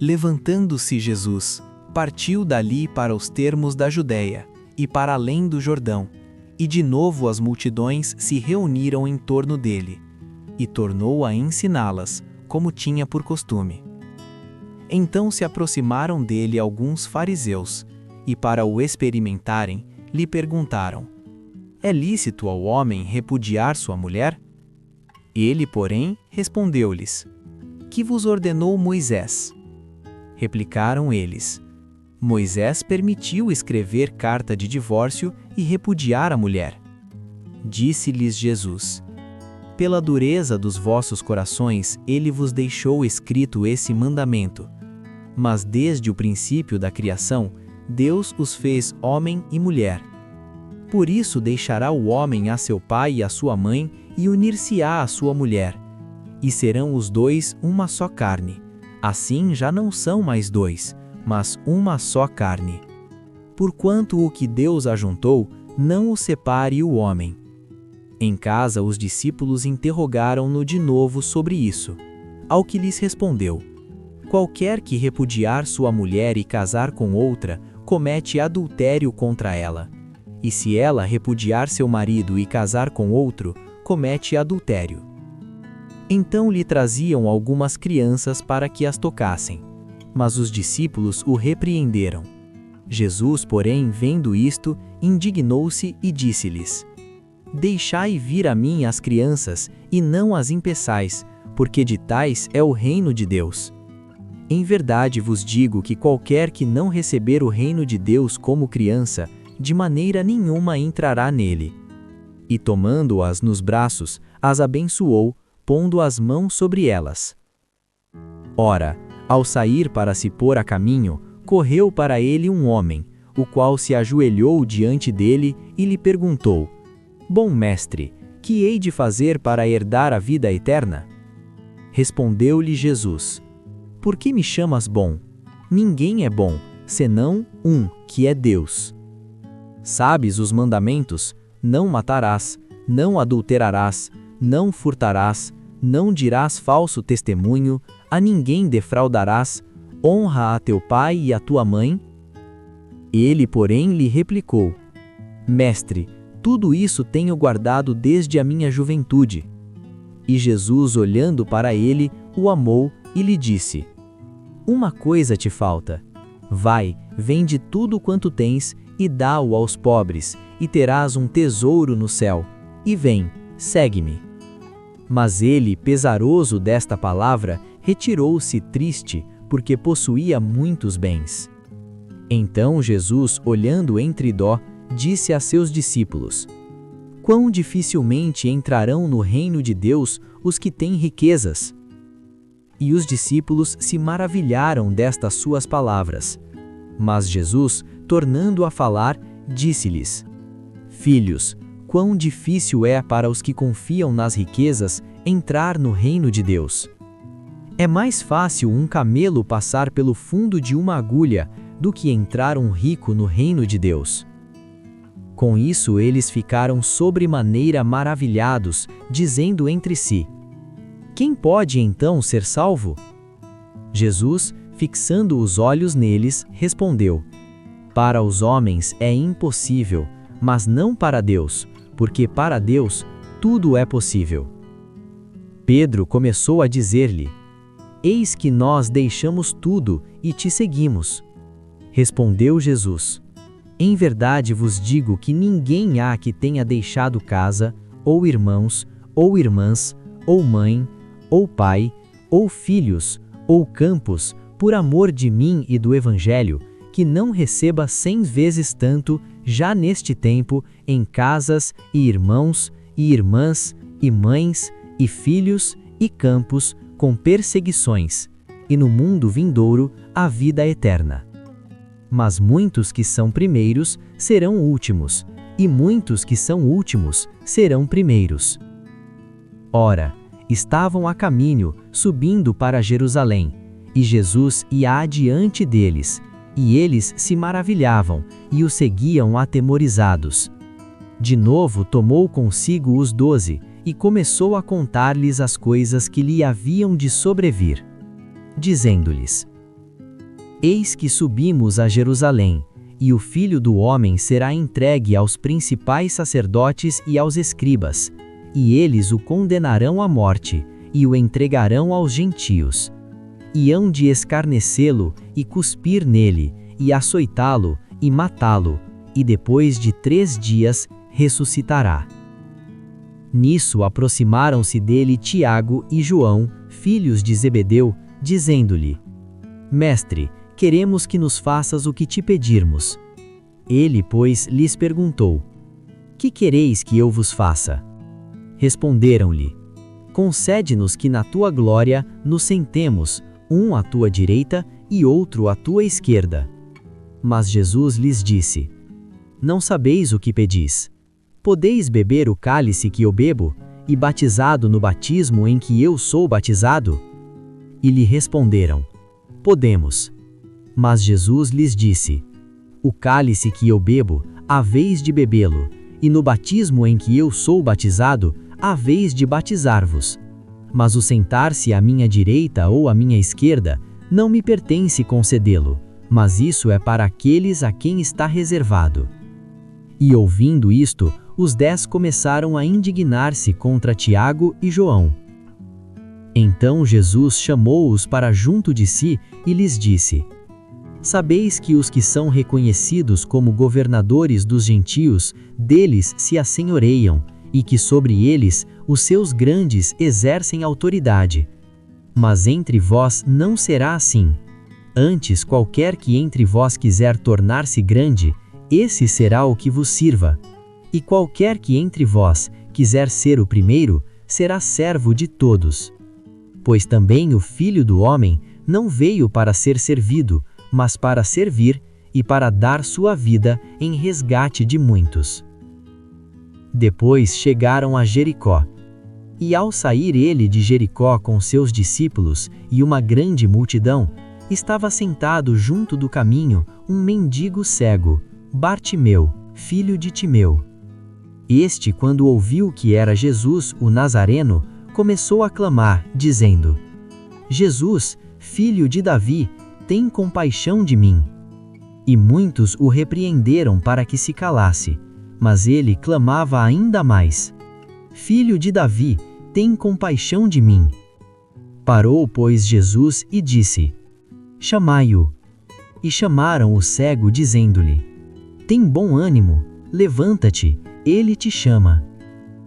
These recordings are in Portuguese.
Levantando-se Jesus, partiu dali para os termos da Judéia, e para além do Jordão, e de novo as multidões se reuniram em torno dele, e tornou a ensiná-las, como tinha por costume. Então se aproximaram dele alguns fariseus, e para o experimentarem, lhe perguntaram: é lícito ao homem repudiar sua mulher? Ele, porém, respondeu-lhes: que vos ordenou Moisés? Replicaram eles: Moisés permitiu escrever carta de divórcio e repudiar a mulher. Disse-lhes Jesus: pela dureza dos vossos corações ele vos deixou escrito esse mandamento. Mas desde o princípio da criação, Deus os fez homem e mulher. Por isso deixará o homem a seu pai e a sua mãe, e unir-se-á à sua mulher. E serão os dois uma só carne. Assim já não são mais dois, mas uma só carne. Porquanto o que Deus ajuntou, não o separe o homem. Em casa os discípulos interrogaram-no de novo sobre isso. Ao que lhes respondeu: qualquer que repudiar sua mulher e casar com outra, comete adultério contra ela. E se ela repudiar seu marido e casar com outro, comete adultério. Então lhe traziam algumas crianças para que as tocassem, mas os discípulos o repreenderam. Jesus, porém, vendo isto, indignou-se e disse-lhes: deixai vir a mim as crianças, e não as impeçais, porque de tais é o reino de Deus. Em verdade vos digo que qualquer que não receber o reino de Deus como criança, de maneira nenhuma entrará nele. E tomando-as nos braços, as abençoou, pondo as mãos sobre elas. Ora, ao sair para se pôr a caminho, correu para ele um homem, o qual se ajoelhou diante dele e lhe perguntou: bom mestre, que hei de fazer para herdar a vida eterna? Respondeu-lhe Jesus: por que me chamas bom? Ninguém é bom, senão um, que é Deus. Sabes os mandamentos: não matarás, não adulterarás, não furtarás, não dirás falso testemunho, a ninguém defraudarás, honra a teu pai e a tua mãe? Ele, porém, lhe replicou: mestre, tudo isso tenho guardado desde a minha juventude. E Jesus, olhando para ele, o amou e lhe disse: uma coisa te falta. Vai, vende tudo quanto tens e dá-o aos pobres, e terás um tesouro no céu. E vem, segue-me. Mas ele, pesaroso desta palavra, retirou-se triste, porque possuía muitos bens. Então Jesus, olhando entredó, disse a seus discípulos: quão dificilmente entrarão no reino de Deus os que têm riquezas? E os discípulos se maravilharam destas suas palavras. Mas Jesus, tornando a falar, disse-lhes: filhos, quão difícil é para os que confiam nas riquezas entrar no reino de Deus. É mais fácil um camelo passar pelo fundo de uma agulha do que entrar um rico no reino de Deus. Com isso eles ficaram sobremaneira maravilhados, dizendo entre si: quem pode então ser salvo? Jesus, fixando os olhos neles, respondeu: para os homens é impossível, mas não para Deus, porque para Deus tudo é possível. Pedro começou a dizer-lhe: eis que nós deixamos tudo e te seguimos. Respondeu Jesus: em verdade vos digo que ninguém há que tenha deixado casa, ou irmãos, ou irmãs, ou mãe, ou pai, ou filhos, ou campos, por amor de mim e do Evangelho, que não receba 100 vezes tanto, já neste tempo, em casas, e irmãos, e irmãs, e mães, e filhos, e campos, com perseguições, e no mundo vindouro, a vida eterna. Mas muitos que são primeiros serão últimos, e muitos que são últimos serão primeiros. Ora, estavam a caminho, subindo para Jerusalém, e Jesus ia adiante deles, e eles se maravilhavam, e o seguiam atemorizados. De novo tomou consigo os 12, e começou a contar-lhes as coisas que lhe haviam de sobrevir, dizendo-lhes: Eis que subimos a Jerusalém, e o Filho do Homem será entregue aos principais sacerdotes e aos escribas, e eles o condenarão à morte, e o entregarão aos gentios. E hão de escarnecê-lo, e cuspir nele, e açoitá-lo, e matá-lo, e depois de 3 dias ressuscitará. Nisso aproximaram-se dele Tiago e João, filhos de Zebedeu, dizendo-lhe: Mestre, queremos que nos faças o que te pedirmos. Ele, pois, lhes perguntou: Que quereis que eu vos faça? Responderam-lhe: Concede-nos que na tua glória nos sentemos, um à tua direita e outro à tua esquerda. Mas Jesus lhes disse: Não sabeis o que pedis. Podeis beber o cálice que eu bebo, e batizado no batismo em que eu sou batizado? E lhe responderam: Podemos. Mas Jesus lhes disse: O cálice que eu bebo, haveis de bebê-lo, e no batismo em que eu sou batizado, haveis de batizar-vos. Mas o sentar-se à minha direita ou à minha esquerda, não me pertence concedê-lo, mas isso é para aqueles a quem está reservado. E ouvindo isto, os 10 começaram a indignar-se contra Tiago e João. Então Jesus chamou-os para junto de si e lhes disse: Sabeis que os que são reconhecidos como governadores dos gentios, deles se assenhoreiam, e que sobre eles os seus grandes exercem autoridade. Mas entre vós não será assim. Antes, qualquer que entre vós quiser tornar-se grande, esse será o que vos sirva. E qualquer que entre vós quiser ser o primeiro, será servo de todos. Pois também o Filho do Homem não veio para ser servido, mas para servir e para dar sua vida em resgate de muitos. Depois chegaram a Jericó. E ao sair ele de Jericó com seus discípulos e uma grande multidão, estava sentado junto do caminho um mendigo cego, Bartimeu, filho de Timeu. Este, quando ouviu que era Jesus, o Nazareno, começou a clamar, dizendo: Jesus, filho de Davi, tem compaixão de mim. E muitos o repreenderam para que se calasse, mas ele clamava ainda mais: Filho de Davi, tem compaixão de mim. Parou, pois, Jesus e disse: Chamai-o. E chamaram o cego, dizendo-lhe: Tem bom ânimo, levanta-te, ele te chama.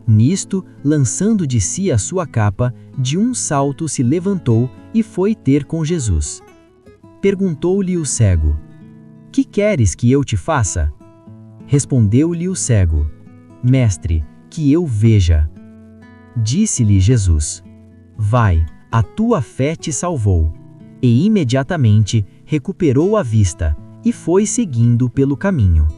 Nisto, lançando de si a sua capa, de um salto se levantou e foi ter com Jesus. Perguntou-lhe o cego: Que queres que eu te faça? Respondeu-lhe o cego: Mestre, que eu veja. Disse-lhe Jesus: Vai, a tua fé te salvou. E imediatamente recuperou a vista, e foi seguindo pelo caminho.